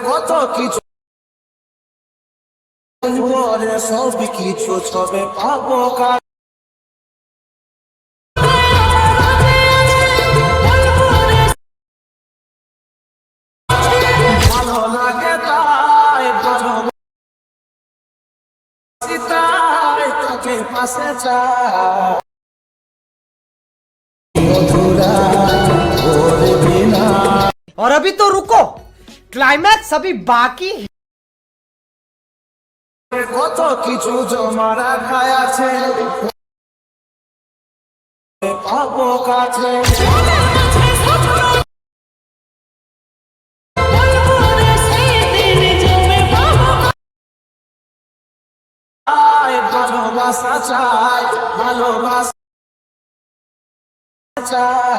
কত কিছু সব কিছু ছবে পাবো কার ভালো লাগে তাই ভালোবাসি তাই তোকে পাশে চাই और अभी तो रुको, क्लाइमैक्स अभी बाकी है। কত কিছু জমা রাখা আছে পাবো কাছে ভালোবাসা চাই ভালোবাসা চাই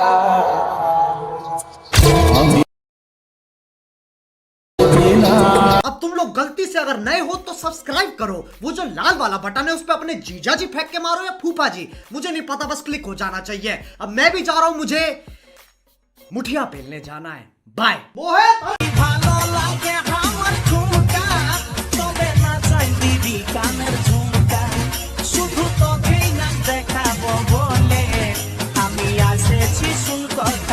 अब तुम लोग गलती से अगर नए हो तो सब्सक्राइब करो, वो जो लाल वाला बटन है उस पे अपने जीजा जी फेंक के मारो या फूफा जी, मुझे नहीं पता, बस क्लिक हो जाना चाहिए। अब मैं भी जा रहा हूं, मुझे मुठिया पेलने जाना है। बाय। শুনকর